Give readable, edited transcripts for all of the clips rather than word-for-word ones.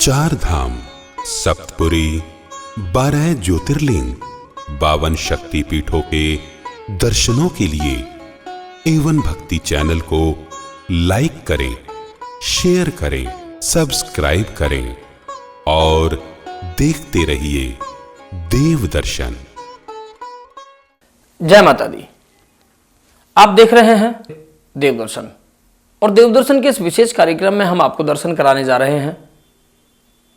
चार धाम, सप्तपुरी, 12 ज्योतिर्लिंग, 52 शक्ति पीठों के दर्शनों के लिए एवन भक्ति चैनल को लाइक करें, शेयर करें, सब्सक्राइब करें और देखते रहिए देव दर्शन। जय माता दी। आप देख रहे हैं देवदर्शन और देवदर्शन के इस विशेष कार्यक्रम में हम आपको दर्शन कराने जा रहे हैं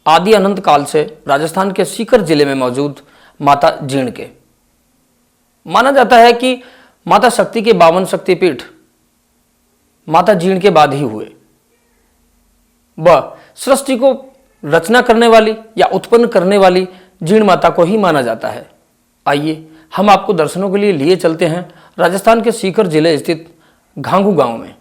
आदि अनंत काल से राजस्थान के सीकर जिले में मौजूद माता जीण के। माना जाता है कि माता शक्ति के 52 शक्तिपीठ माता जीण के बाद ही हुए। वह सृष्टि को रचना करने वाली या उत्पन्न करने वाली जीण माता को ही माना जाता है। आइए हम आपको दर्शनों के लिए लिए चलते हैं राजस्थान के सीकर जिले स्थित घांगू गांव में।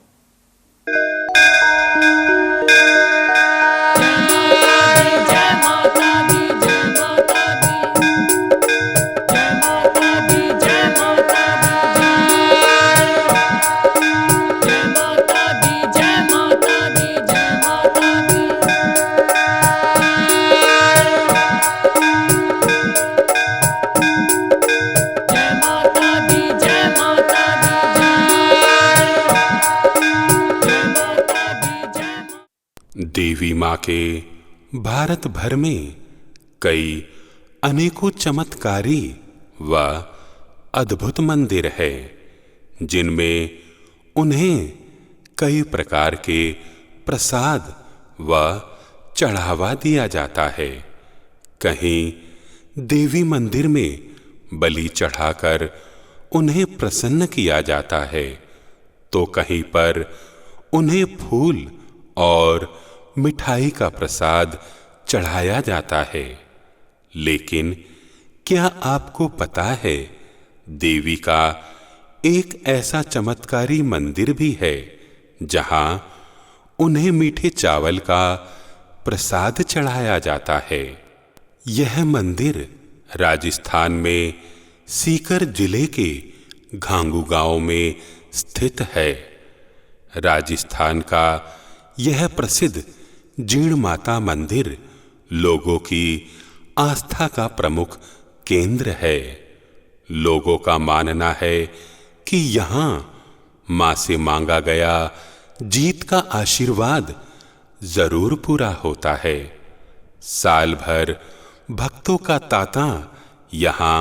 देवी माँ के भारत भर में कई अनेकों चमत्कारी व अद्भुत मंदिर है, जिनमें उन्हें कई प्रकार के प्रसाद व चढ़ावा दिया जाता है। कहीं देवी मंदिर में बलि चढ़ाकर उन्हें प्रसन्न किया जाता है, तो कहीं पर उन्हें फूल और मिठाई का प्रसाद चढ़ाया जाता है। लेकिन क्या आपको पता है, देवी का एक ऐसा चमत्कारी मंदिर भी है जहां उन्हें मीठे चावल का प्रसाद चढ़ाया जाता है। यह मंदिर राजस्थान में सीकर जिले के घांगू गांव में स्थित है। राजस्थान का यह प्रसिद्ध जीण माता मंदिर लोगों की आस्था का प्रमुख केंद्र है। लोगों का मानना है कि यहाँ मां से मांगा गया जीत का आशीर्वाद जरूर पूरा होता है। साल भर भक्तों का तांता यहाँ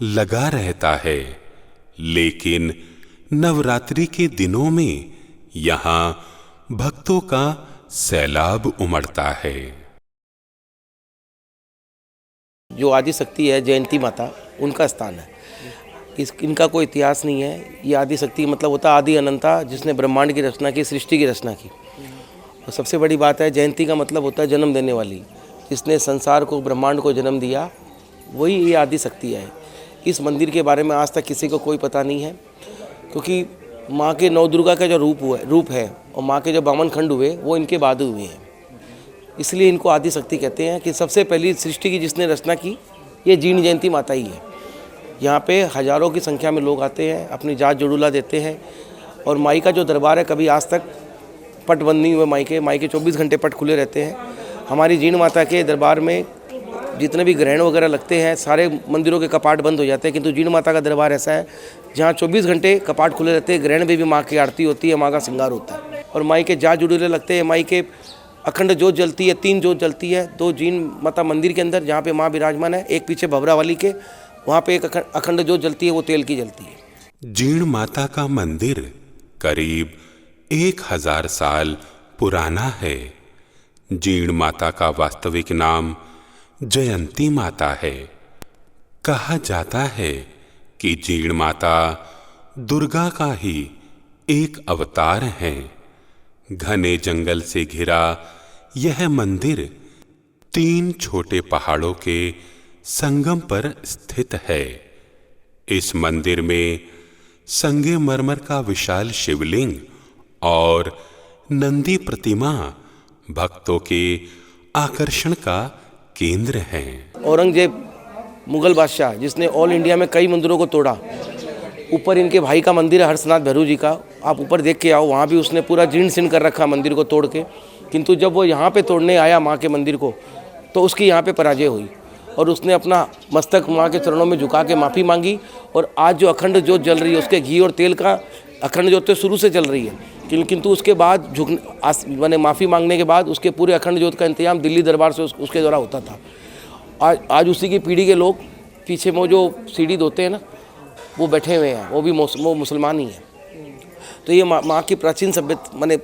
लगा रहता है, लेकिन नवरात्रि के दिनों में यहाँ भक्तों का सैलाब उमड़ता है। जो आदि शक्ति है जयंती माता, उनका स्थान है। इनका कोई इतिहास नहीं है। ये आदि शक्ति मतलब होता है आदि अनंता, जिसने ब्रह्मांड की रचना की, सृष्टि की रचना की। और सबसे बड़ी बात है, जयंती का मतलब होता है जन्म देने वाली। जिसने संसार को, ब्रह्मांड को जन्म दिया, वही ये आदि शक्ति है। इस मंदिर के बारे में आज तक किसी को कोई पता नहीं है, क्योंकि माँ के नौ दुर्गा का जो रूप है और माँ के जो 52 खंड हुए वो इनके बाद हुए हैं। इसलिए इनको आदि शक्ति कहते हैं कि सबसे पहली सृष्टि की जिसने रचना की, ये जीण जयंती माता ही है। यहाँ पे हजारों की संख्या में लोग आते हैं, अपनी जात जुड़ूला देते हैं। और माई का जो दरबार है, कभी आज तक पट बंद नहीं हुए। माई के 24 घंटे पट खुले रहते हैं। हमारी जीण माता के दरबार में जितने भी ग्रहण वगैरह लगते हैं, सारे मंदिरों के कपाट बंद हो जाते हैं, किंतु जीण माता का दरबार ऐसा है जहाँ 24 घंटे कपाट खुले रहते हैं। ग्रहण में भी माँ की आरती होती है, माँ का श्रृंगार होता है। और माई के जात जुड़ूले लगते हैं। माई के अखंड जोत जलती है, 3 जोत जलती है। 2 जीण माता मंदिर के अंदर जहाँ पे माँ विराजमान है, एक पीछे भभरा वाली के, वहाँ पे एक अखंड जोत जलती है, वो तेल की जलती है। जीण माता का मंदिर करीब 1000 साल पुराना है। जीण माता का वास्तविक नाम जयंती माता है। कहा जाता है कि जीण माता दुर्गा का ही एक अवतार है। घने जंगल से घिरा यह मंदिर 3 छोटे पहाड़ों के संगम पर स्थित है। इस मंदिर में संगमरमर का विशाल शिवलिंग और नंदी प्रतिमा भक्तों के आकर्षण का केंद्र हैं। औरंगजेब मुगल बादशाह, जिसने ऑल इंडिया में कई मंदिरों को तोड़ा, ऊपर इनके भाई का मंदिर है हर्षनाथ भैरू जी का, आप ऊपर देख के आओ, वहाँ भी उसने पूरा जीर्ण शीर्ण कर रखा मंदिर को तोड़ के। किंतु जब वो यहाँ पे तोड़ने आया माँ के मंदिर को, तो उसकी यहाँ पे पराजय हुई और उसने अपना मस्तक माँ के चरणों में झुका के माफ़ी मांगी। और आज जो अखंड ज्योत जल रही है, उसके घी और तेल का अखंड ज्योत तो शुरू से चल रही है, किंतु उसके बाद मैंने माफ़ी मांगने के बाद उसके पूरे अखंड ज्योत का इंतजाम दिल्ली दरबार से उसके द्वारा होता था। आज उसी की पीढ़ी के लोग पीछे में जो सीढ़ी धोते हैं ना, वो बैठे हुए हैं, वो भी मुसलमान ही हैं। तो ये माँ की प्राचीन सभ्यता, माने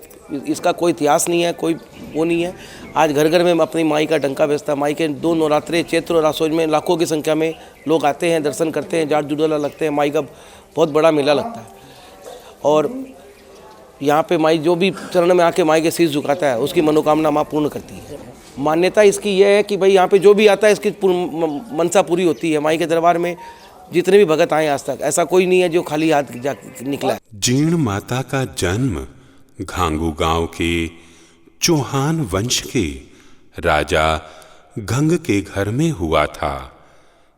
इसका कोई इतिहास नहीं है, कोई वो नहीं है। आज घर घर में अपनी माई का डंका बजता है। माई के 2 नवरात्रे चैत्र और आसोज में लाखों की संख्या में लोग आते हैं, दर्शन करते हैं, जाट जुड़वा लगते हैं, माई का बहुत बड़ा मेला लगता है। और यहाँ पे माई जो भी चरण में आके माई के शीश झुकाता है, उसकी मनोकामना माँ पूर्ण करती है। मान्यता इसकी यह है कि भाई यहाँ पे जो भी आता है, इसकी मनसा पूरी होती है। माई के दरबार में जितने भी भगत आए आज तक, ऐसा कोई नहीं है जो खाली हाथ निकला है। जीण माता का जन्म घांगू गांव के चौहान वंश के राजा घंग के घर में हुआ था।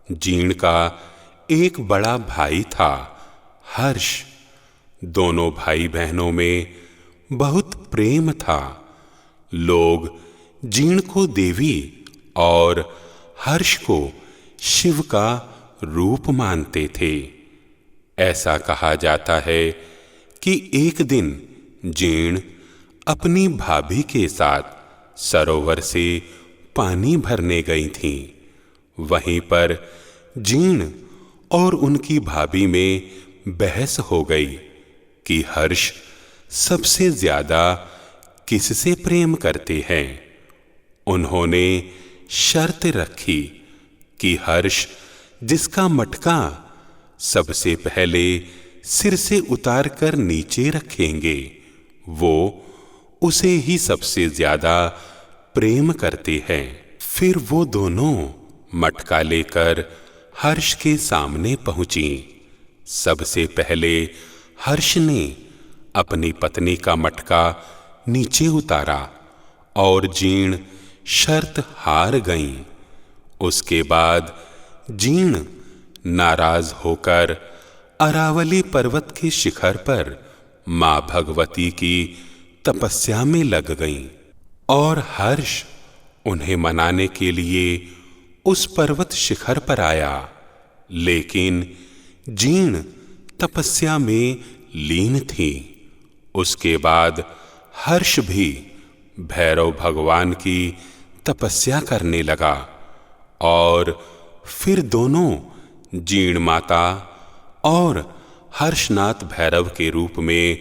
जीण का एक बड़ा भाई था, हर्ष। दोनों भाई बहनों में बहुत प्रेम था। लोग जीण को देवी और हर्ष को शिव का रूप मानते थे। ऐसा कहा जाता है कि एक दिन जीण अपनी भाभी के साथ सरोवर से पानी भरने गई थीं। वहीं पर जीण और उनकी भाभी में बहस हो गई कि हर्ष सबसे ज्यादा किससे प्रेम करते हैं। उन्होंने शर्त रखी कि हर्ष जिसका मटका सबसे पहले सिर से उतार कर नीचे रखेंगे, वो उसे ही सबसे ज्यादा प्रेम करते हैं। फिर वो दोनों मटका लेकर हर्ष के सामने पहुंची। सबसे पहले हर्ष ने अपनी पत्नी का मटका नीचे उतारा और जीण शर्त हार गईं। उसके बाद जीण नाराज होकर अरावली पर्वत के शिखर पर मां भगवती की तपस्या में लग गईं और हर्ष उन्हें मनाने के लिए उस पर्वत शिखर पर आया। लेकिन जीण तपस्या में लीन थी। उसके बाद हर्ष भी भैरव भगवान की तपस्या करने लगा और फिर दोनों जीण माता और हर्षनाथ भैरव के रूप में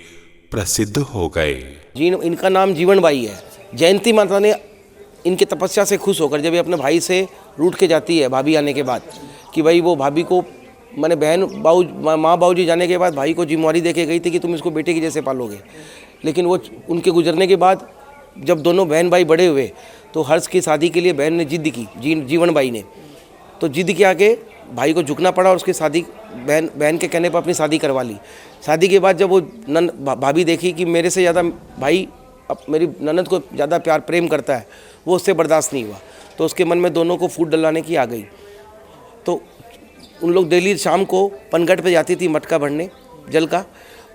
प्रसिद्ध हो गए। जीण, इनका नाम जीवनबाई है। जयंती माता ने इनकी तपस्या से खुश होकर जब ये अपने भाई से रूठ के जाती है भाभी आने के बाद, कि भाई वो भाभी को मैंने माँ बाबूजी जाने के बाद भाई को जिम्मेवारी दे के गई थी कि तुम इसको बेटे की जैसे पालोगे। लेकिन वो उनके गुजरने के बाद जब दोनों बहन भाई बड़े हुए तो हर्ष की शादी के लिए बहन ने जिद की, जीवनबाई ने। तो जिद के आके भाई को झुकना पड़ा और उसकी शादी बहन के कहने पर अपनी शादी करवा ली। शादी के बाद जब वो भाभी देखी कि मेरे से ज़्यादा भाई मेरी ननद को ज़्यादा प्यार प्रेम करता है, वो उससे बर्दाश्त नहीं हुआ। तो उसके मन में दोनों को फूट डलाने की आ गई। तो उन लोग डेली शाम को पनघट पे जाती थी मटका भरने जल का।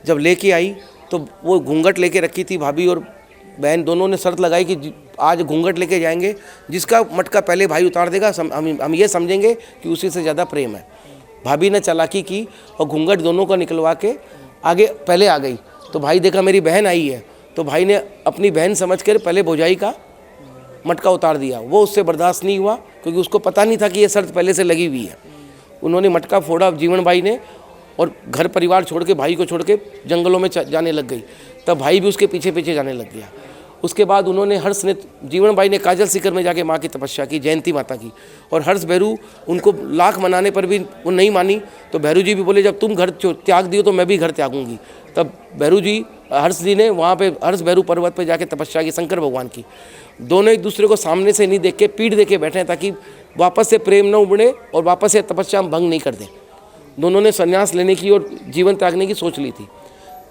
जब लेके आई तो वो घूंघट लेके रखी थी भाभी और बहन दोनों ने शर्त लगाई कि आज घूंघट लेके जाएंगे, जिसका मटका पहले भाई उतार देगा हम ये समझेंगे कि उसी से ज़्यादा प्रेम है। भाभी ने चालाकी की और घूंघट दोनों को निकलवा के आगे पहले आ गई। तो भाई देखा मेरी बहन आई है, तो भाई ने अपनी बहन समझकर पहले भौजाई का मटका उतार दिया। वो उससे बर्दाश्त नहीं हुआ क्योंकि उसको पता नहीं था कि ये शर्त पहले से लगी हुई है। उन्होंने मटका फोड़ा जीवनबाई ने और घर परिवार छोड़ के भाई को छोड़ के जंगलों में जाने लग गई। तब भाई भी उसके पीछे पीछे जाने लग गया। उसके बाद उन्होंने हर्ष ने जीवनबाई ने काजल शिखर में जाके माँ की तपस्या की, जयंती माता की। और हर्ष भैरू उनको लाख मनाने पर भी वो नहीं मानी। तो भैरू जी भी बोले जब तुम घर त्याग दियो तो मैं भी घर त्यागूंगी। तब भैरू जी हर्ष जी ने वहाँ पे हर्ष भैरू पर्वत पर जाके तपस्या की शंकर भगवान की। दोनों एक दूसरे को सामने से नहीं देख के पीठ दे के बैठे ताकि वापस से प्रेम न उबड़े और वापस से तपस्या भंग नहीं कर दें। दोनों ने संन्यास लेने की और जीवन त्यागने की सोच ली थी।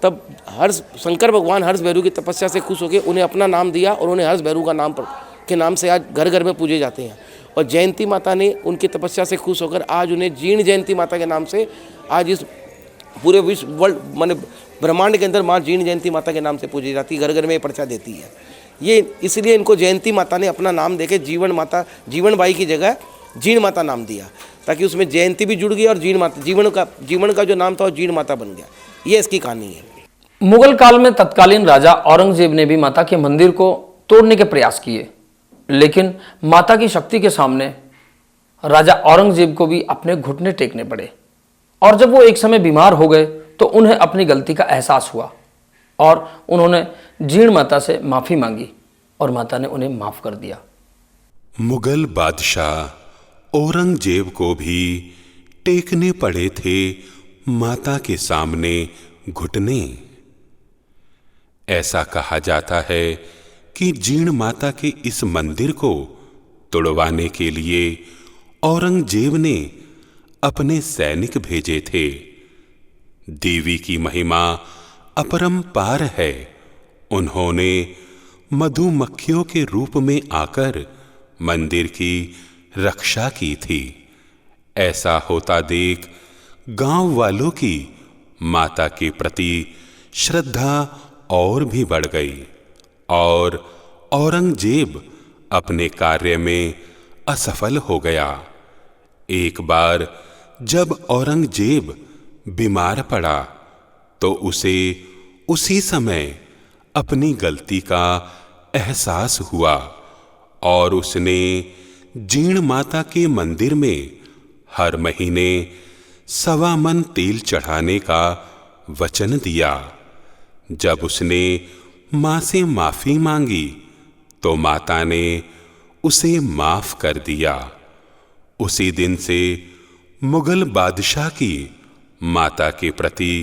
तब शंकर भगवान हर्ष भैरू की तपस्या से खुश होकर उन्हें अपना नाम दिया और उन्हें हर्ष भैरू का नाम के नाम से आज घर घर में पूजे जाते हैं। और जयंती माता ने उनकी तपस्या से खुश होकर आज उन्हें जीण जयंती माता के नाम से आज इस पूरे विश्व वर्ल्ड माने ब्रह्मांड के अंदर माँ जीण जयंती माता के नाम से पूजी जाती है। घर घर में ये पर्चा देती है। ये इसलिए इनको जयंती माता ने अपना नाम देके जीवन बाई की जगह जीण माता नाम दिया, ताकि उसमें जयंती भी जुड़ गई और जीवन का जो नाम था वो जीण माता बन गया। ये इसकी कहानी है। मुगल काल में तत्कालीन राजा औरंगजेब ने भी माता के मंदिर को तोड़ने के प्रयास किए, लेकिन माता की शक्ति के सामने राजा औरंगजेब को भी अपने घुटने टेकने पड़े। और जब वो एक समय बीमार हो गए तो उन्हें अपनी गलती का एहसास हुआ और उन्होंने जीण माता से माफी मांगी और माता ने उन्हें माफ कर दिया। मुगल बादशाह औरंगजेब को भी टेकने पड़े थे माता के सामने घुटने। ऐसा कहा जाता है कि जीण माता के इस मंदिर को तोड़वाने के लिए औरंगजेब ने अपने सैनिक भेजे थे। देवी की महिमा अपरंपार है। उन्होंने मधुमक्खियों के रूप में आकर मंदिर की रक्षा की थी। ऐसा होता देख गांव वालों की माता के प्रति श्रद्धा और भी बढ़ गई और औरंगजेब अपने कार्य में असफल हो गया। एक बार जब औरंगजेब बीमार पड़ा तो उसे उसी समय अपनी गलती का एहसास हुआ और उसने जीण माता के मंदिर में हर महीने 1.25 मन तेल चढ़ाने का वचन दिया। जब उसने मां से माफी मांगी तो माता ने उसे माफ कर दिया। उसी दिन से मुगल बादशाह की माता के प्रति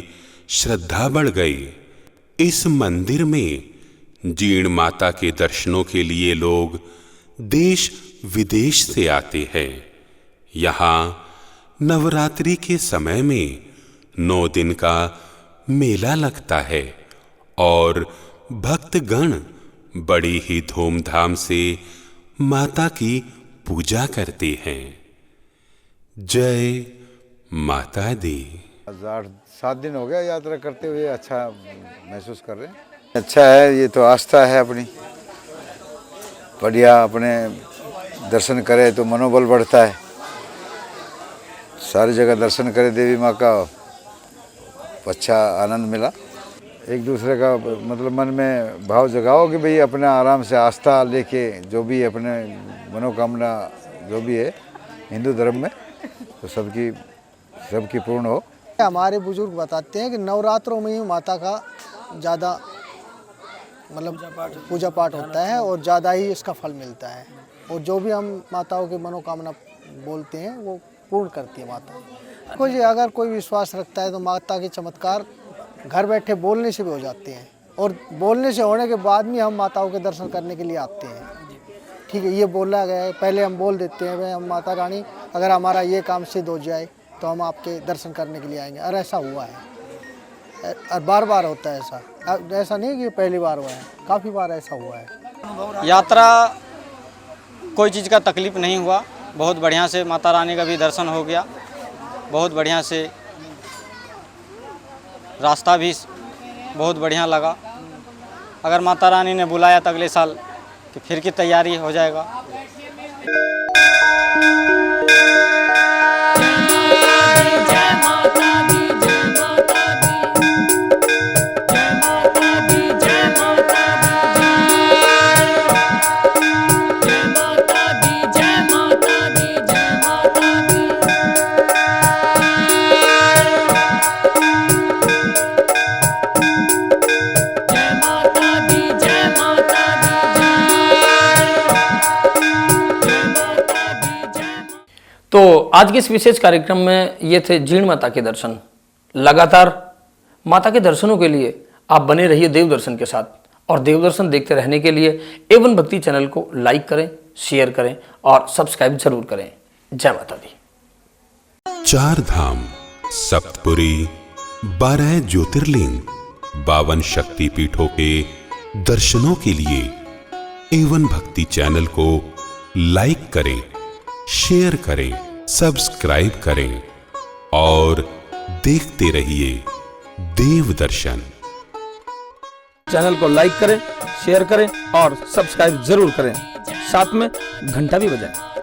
श्रद्धा बढ़ गई। इस मंदिर में जीण माता के दर्शनों के लिए लोग देश विदेश से आते हैं। यहाँ नवरात्रि के समय में 9 दिन का मेला लगता है और भक्तगण बड़ी ही धूमधाम से माता की पूजा करते हैं। जय माता दी। 7 दिन हो गया यात्रा करते हुए, अच्छा महसूस कर रहे हैं। अच्छा है, ये तो आस्था है अपनी। बढ़िया, अपने दर्शन करे तो मनोबल बढ़ता है। सारी जगह दर्शन करे देवी माँ का, अच्छा आनंद मिला। एक दूसरे का मतलब मन में भाव जगाओ कि भाई अपना आराम से आस्था लेके जो भी अपने मनोकामना जो भी है हिंदू धर्म में, तो सबकी पूर्ण हो। हमारे बुजुर्ग बताते हैं कि नवरात्रों में ही माता का ज़्यादा मतलब पूजा पाठ होता है और ज़्यादा ही इसका फल मिलता है। और जो भी हम माताओं की मनोकामना बोलते हैं वो पूर्ण करती है माता। कोई अगर कोई विश्वास रखता है तो माता के चमत्कार घर बैठे बोलने से भी हो जाते हैं, और बोलने से होने के बाद भी हम माताओं के दर्शन करने के लिए आते हैं। ठीक है, ये बोला गया है, पहले हम बोल देते हैं भाई हम माता रानी अगर हमारा ये काम सिद्ध हो जाए तो हम आपके दर्शन करने के लिए आएंगे। और ऐसा हुआ है और बार बार होता है ऐसा। ऐसा नहीं कि पहली बार हुआ है, काफ़ी बार ऐसा हुआ है। यात्रा कोई चीज़ का तकलीफ नहीं हुआ, बहुत बढ़िया से माता रानी का भी दर्शन हो गया। बहुत बढ़िया से रास्ता भी बहुत बढ़िया लगा। अगर माता रानी ने बुलाया तो अगले साल कि फिर की तैयारी हो जाएगा। तो आज के इस विशेष कार्यक्रम में ये थे जीण माता के दर्शन। लगातार माता के दर्शनों के लिए आप बने रहिए देवदर्शन के साथ, और देवदर्शन देखते रहने के लिए एवन भक्ति चैनल को लाइक करें, शेयर करें और सब्सक्राइब जरूर करें। जय माता दी। 4 धाम, सप्तपुरी, 12 ज्योतिर्लिंग, 52 शक्ति पीठों के दर्शनों के लिए एवन भक्ति चैनल को लाइक करें, शेयर करें, सब्सक्राइब करें और देखते रहिए देव दर्शन। चैनल को लाइक करें, शेयर करें और सब्सक्राइब जरूर करें, साथ में घंटा भी बजाएं।